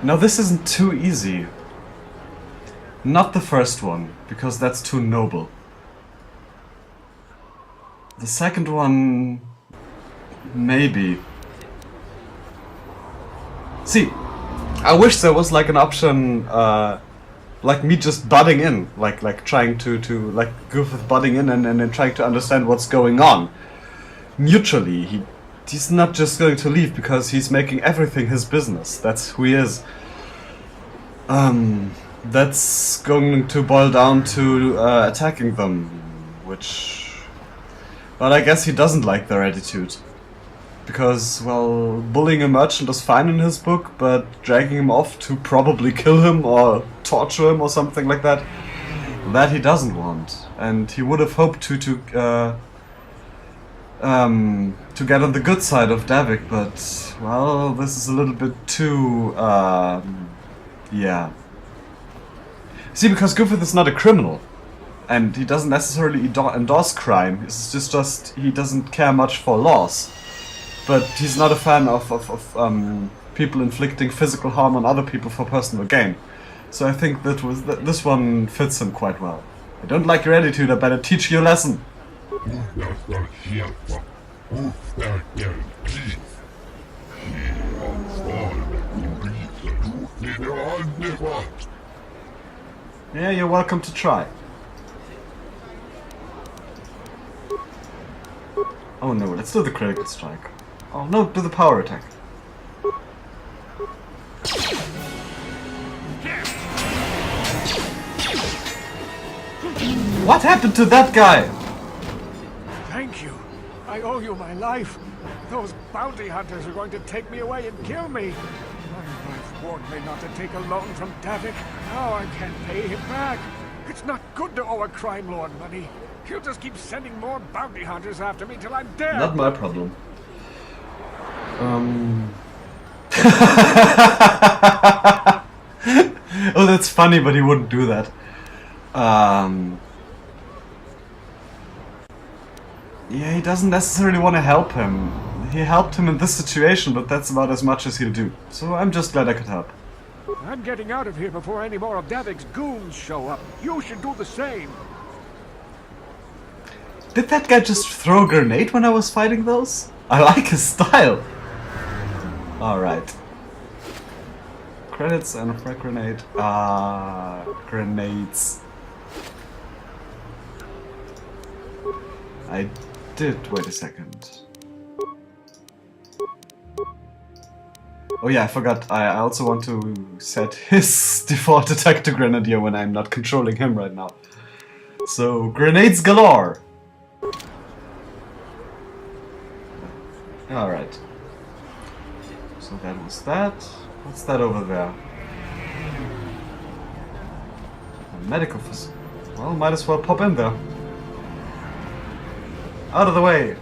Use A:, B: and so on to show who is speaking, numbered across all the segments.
A: Now this isn't too easy. Not the first one, because that's too noble. The second one... maybe. See, I wish there was like an option, like me just butting in, like trying to like Goofuth butting in and then trying to understand what's going on. Mutually, he's not just going to leave because he's making everything his business. That's who he is. That's going to boil down to attacking them, which... well, I guess he doesn't like their attitude. Because, well, bullying a merchant is fine in his book, but dragging him off to probably kill him or torture him or something like that, that he doesn't want. And he would have hoped to get on the good side of Davik, but, well, this is a little bit too, yeah. See, because Goofuth is not a criminal, and he doesn't necessarily endorse crime, it's just he doesn't care much for laws. But he's not a fan of people inflicting physical harm on other people for personal gain. So I think this one fits him quite well. I don't like your attitude, I better teach you a lesson. Yeah, you're welcome to try. Oh no, let's do the critical strike. Oh no, do the power attack. What happened to that guy?
B: Thank you. I owe you my life. Those bounty hunters are going to take me away and kill me. My wife warned me not to take a loan from Davik. Now I can't pay him back. It's not good to owe a crime lord money. He'll just keep sending more bounty hunters after me till I'm dead.
A: Not my problem. Oh, that's funny, but he wouldn't do that. Yeah, he doesn't necessarily want to help him. He helped him in this situation, but that's about as much as he'll do. So I'm just glad I could help.
B: I'm getting out of here before any more of Davik's goons show up. You should do the same.
A: Did that guy just throw a grenade when I was fighting those? I like his style. Alright. Credits and a frag grenade. Grenades. I did. Wait a second. Oh yeah, I forgot. I also want to set his default attack to Grenadier when I'm not controlling him right now. So, grenades galore! Alright. So that was that. What's that over there? A medical facility. Well, might as well pop in there. Out of the way!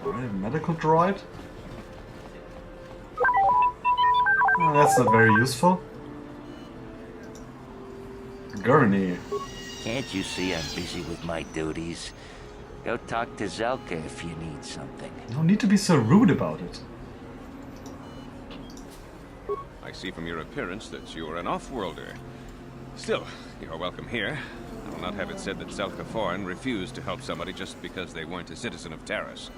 A: Alright, medical droid. Oh, that's not very useful. Gurney.
C: Can't you see I'm busy with my duties? Go talk to Zelka if you need something.
A: No need to be so rude about it.
D: I see from your appearance that you're an Offworlder. Still, you're welcome here. I will not have it said that Zelka Foreign refused to help somebody just because they weren't a citizen of Terrace.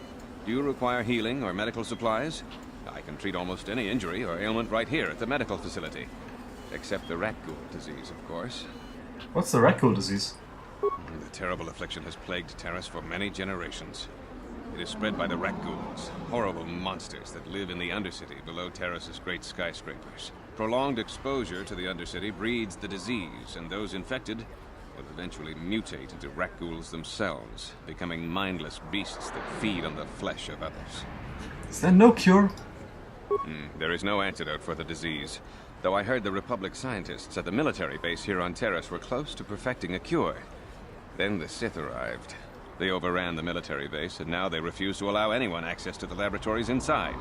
D: Do you require healing or medical supplies? I can treat almost any injury or ailment right here at the medical facility. Except the rat ghoul disease, of course.
A: What's the rat ghoul disease?
D: The terrible affliction has plagued Terrace for many generations. It is spread by the rat ghouls, horrible monsters that live in the Undercity below Terrace's great skyscrapers. Prolonged exposure to the Undercity breeds the disease, and those infected will eventually mutate into rat ghouls themselves, becoming mindless beasts that feed on the flesh of others.
A: Is there no cure?
D: There is no antidote for the disease, though I heard the Republic scientists at the military base here on Terrace were close to perfecting a cure. Then the Sith arrived. They overran the military base, and now they refuse to allow anyone access to the laboratories inside.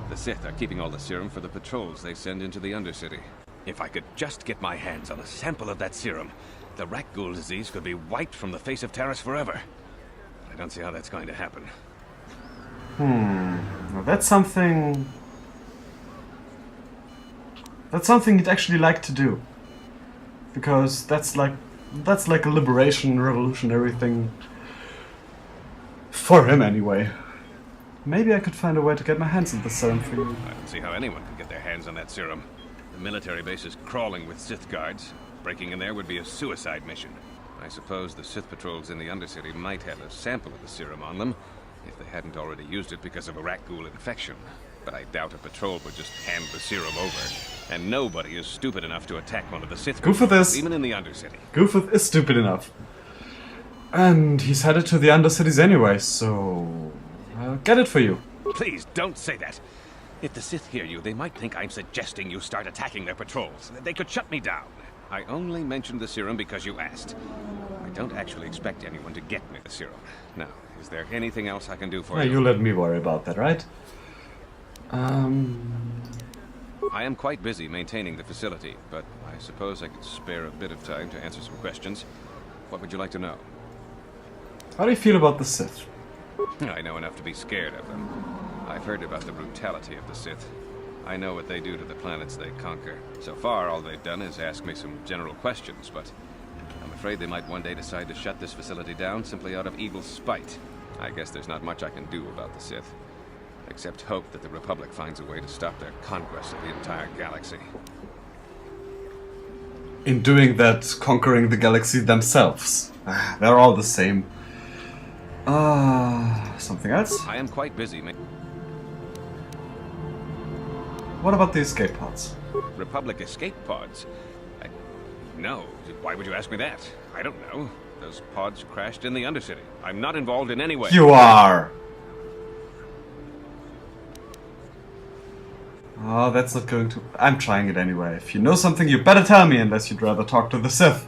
D: The Sith are keeping all the serum for the patrols they send into the Undercity. If I could just get my hands on a sample of that serum, the rat ghoul disease could be wiped from the face of Terrace forever. I don't see how that's going to happen.
A: Now that's something That's something he'd actually like to do. Because that's like a liberation, revolutionary thing. For him, anyway. Maybe I could find a way to get my hands on the serum for you.
D: I don't see how anyone can get their hands on that serum. The military base is crawling with Sith guards. Breaking in there would be a suicide mission. I suppose the Sith patrols in the Undercity might have a sample of the serum on them, if they hadn't already used it because of a rat ghoul infection. But I doubt a patrol would just hand the serum over. And nobody is stupid enough to attack one of the Sith
A: Goofuth is.
D: even in the Undercity.
A: Goofuth is stupid enough. And he's headed to the Undercities anyway, so... I'll get it for you.
D: Please, don't say that. If the Sith hear you, they might think I'm suggesting you start attacking their patrols. They could shut me down. I only mentioned the serum because you asked. I don't actually expect anyone to get me the serum. Now, is there anything else I can do for you?
A: You let me worry about that, right?
D: I am quite busy maintaining the facility, but I suppose I could spare a bit of time to answer some questions. What would you like to know?
A: How do you feel about the Sith?
D: I know enough to be scared of them. I've heard about the brutality of the Sith. I know what they do to the planets they conquer. So far, all they've done is ask me some general questions, but I'm afraid they might one day decide to shut this facility down simply out of evil spite. I guess there's not much I can do about the Sith, except hope that the Republic finds a way to stop their conquest of the entire galaxy.
A: In doing that, conquering the galaxy themselves. They're all the same. Something else?
D: I am quite busy.
A: What about the escape pods?
D: Republic escape pods? No. Why would you ask me that? I don't know. Those pods crashed in the Undercity. I'm not involved in any way.
A: You are! Oh, that's not going to... I'm trying it anyway. If you know something, you better tell me, unless you'd rather talk to the Sith.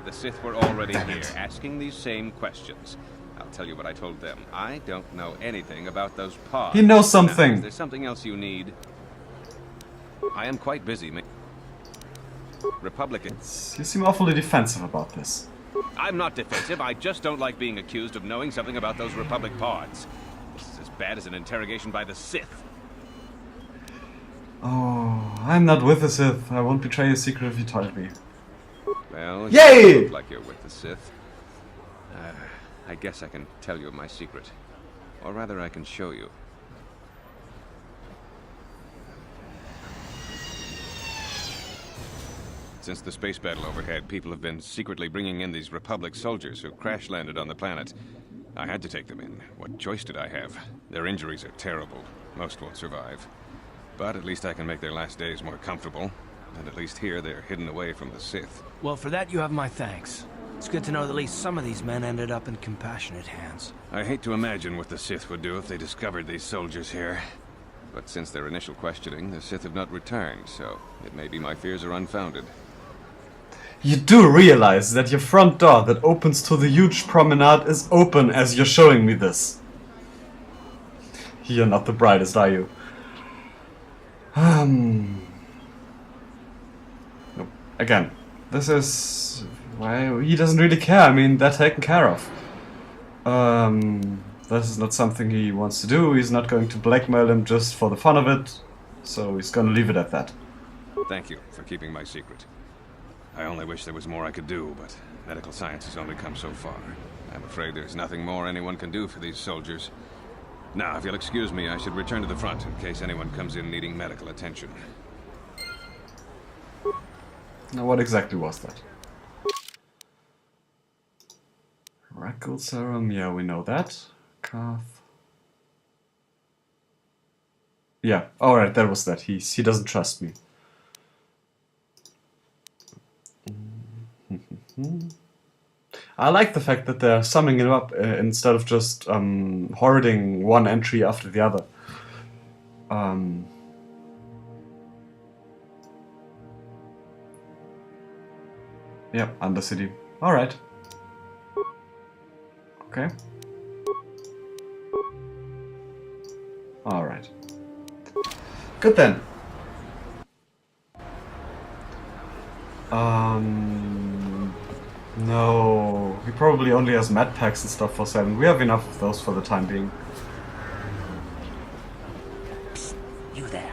D: The Sith were already here, asking these same questions. I'll tell you what I told them. I don't know anything about those pods.
A: He knows something.
D: Now, is there something else you need? I am quite busy. Republicans.
A: You seem awfully defensive about this.
D: I'm not defensive. I just don't like being accused of knowing something about those Republic pods. This is as bad as an interrogation by the Sith.
A: Oh, I'm not with the Sith. I won't betray a secret if you told me.
D: Well,
A: Yay!
D: You look like you're with the Sith. I guess I can tell you my secret. Or rather, I can show you. Since the space battle overhead, people have been secretly bringing in these Republic soldiers who crash-landed on the planet. I had to take them in. What choice did I have? Their injuries are terrible. Most won't survive. But at least I can make their last days more comfortable. And at least here, they're hidden away from the Sith.
E: Well, for that you have my thanks. It's good to know that at least some of these men ended up in compassionate hands.
D: I hate to imagine what the Sith would do if they discovered these soldiers here. But since their initial questioning, the Sith have not returned, so it may be my fears are unfounded.
A: You do realize that your front door that opens to the huge promenade is open as you're showing me this. You're not the brightest, are you? Again, this is... Why, he doesn't really care. I mean, they're taken care of. This is not something he wants to do. He's not going to blackmail him just for the fun of it. So he's gonna leave it at that.
D: Thank you for keeping my secret. I only wish there was more I could do, but medical science has only come so far. I'm afraid there's nothing more anyone can do for these soldiers. Now, if you'll excuse me, I should return to the front in case anyone comes in needing medical attention.
A: Now, what exactly was that? Rat ghoul serum, yeah, we know that. Kath. Yeah, alright, that was that. He doesn't trust me. I like the fact that they're summing it up instead of just hoarding one entry after the other. Yeah, Undercity. Alright. Okay. Alright. Good then. No. He probably only has med packs and stuff for selling. We have enough of those for the time being.
C: Psst, you there.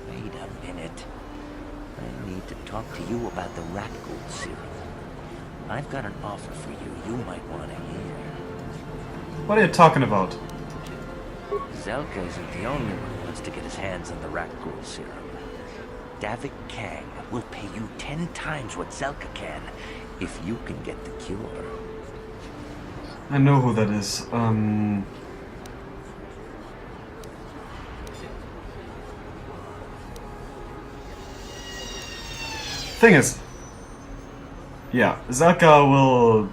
C: Wait a minute. I need to talk to you about the rat gold serum. I've got an offer for you might want to hear.
A: What are you talking about?
C: Zelka isn't the only one who wants to get his hands on the rat gold serum. Davik Kang will pay you 10 times what Zelka can if you can get the cure.
A: I know who that is. Thing is, yeah, Zelka will.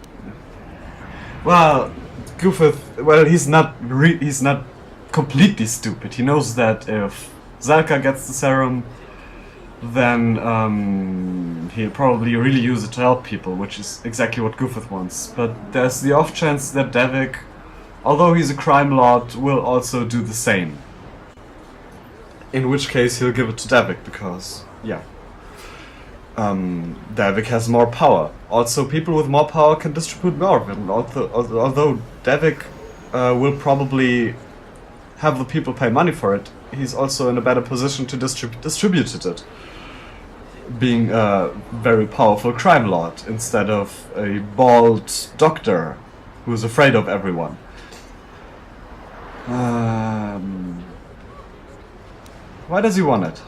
A: Well, Goofuth. Well, he's not completely stupid. He knows that if Zelka gets the serum, then he'll probably really use it to help people, which is exactly what Goofuth wants. But there's the off chance that Davik, although he's a crime lord, will also do the same. In which case he'll give it to Davik because, yeah. Davik has more power. Also, people with more power can distribute more of it. And although Davik will probably have the people pay money for it, he's also in a better position to distribute it. Being a very powerful crime lord instead of a bald doctor who's afraid of everyone. Why does he want it?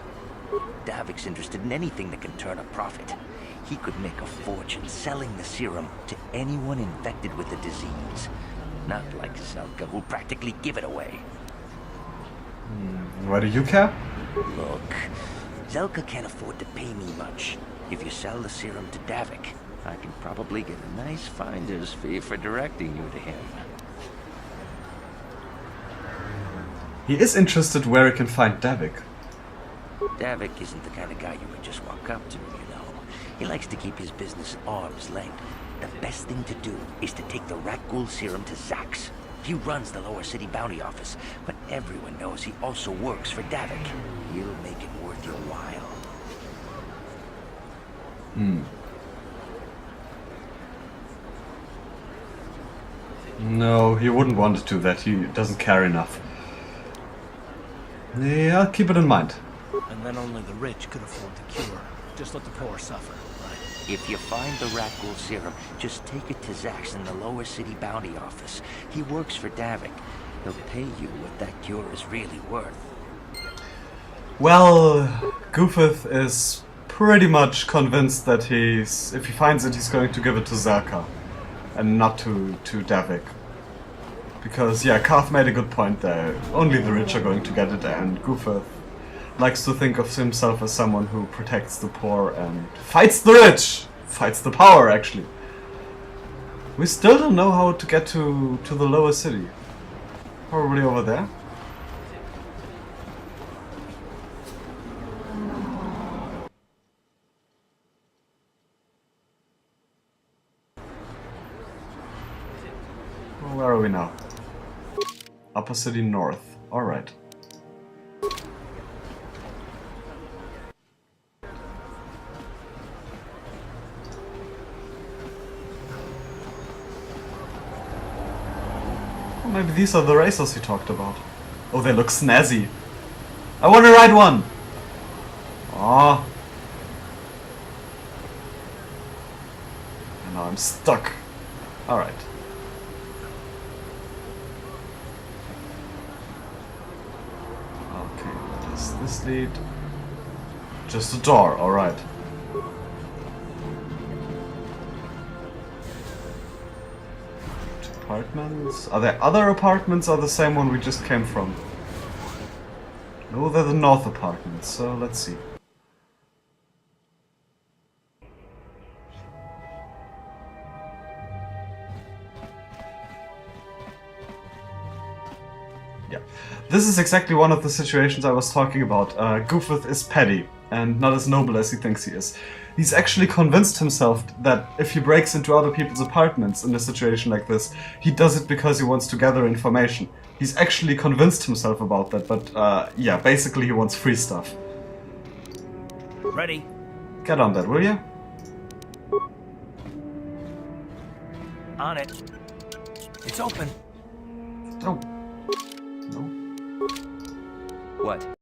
C: Davik's interested in anything that can turn a profit. He could make a fortune selling the serum to anyone infected with the disease. Not like Zelka, who'll practically give it away.
A: Why do you care?
C: Look, Zelka can't afford to pay me much. If you sell the serum to Davik, I can probably get a nice finder's fee for directing you to him.
A: He is interested where he can find Davik.
C: Davik isn't the kind of guy you can just walk up to, you know. He likes to keep his business at arm's length. The best thing to do is to take the rat ghoul serum to Zax. He runs the lower city bounty office, but everyone knows he also works for Davik. He'll make it worth your while.
A: No, he wouldn't want to do that. He doesn't care enough. Yeah, I'll keep it in mind.
E: And then only the rich could afford the cure. Just let the poor suffer, right?
C: If you find the rat ghoul serum, just take it to Zax in the lower city bounty office. He works for Davik. He'll pay you what that cure is really worth.
A: Well, Goofuth is pretty much convinced that if he finds it, he's going to give it to Zelka and not to Davik. Because, yeah, Karth made a good point there. Only the rich are going to get it, and Goofuth likes to think of himself as someone who protects the poor and fights the rich! Fights the power, actually. We still don't know how to get to the lower city. Probably over there. Well, where are we now? Upper City North. Alright. Maybe these are the racers he talked about. Oh, they look snazzy. I want to ride one! Aww. And now I'm stuck. Alright. Okay, where does this lead? Just a door, alright. Apartments? Are there other apartments or the same one we just came from? No, they're the north apartments, so let's see. Yeah. This is exactly one of the situations I was talking about. Goofuth is petty and not as noble as he thinks he is. He's actually convinced himself that if he breaks into other people's apartments in a situation like this, he does it because he wants to gather information. He's actually convinced himself about that, but yeah, basically he wants free stuff.
E: Ready?
A: Get on that, will you?
E: On it. It's open.
A: Oh. No.
C: What?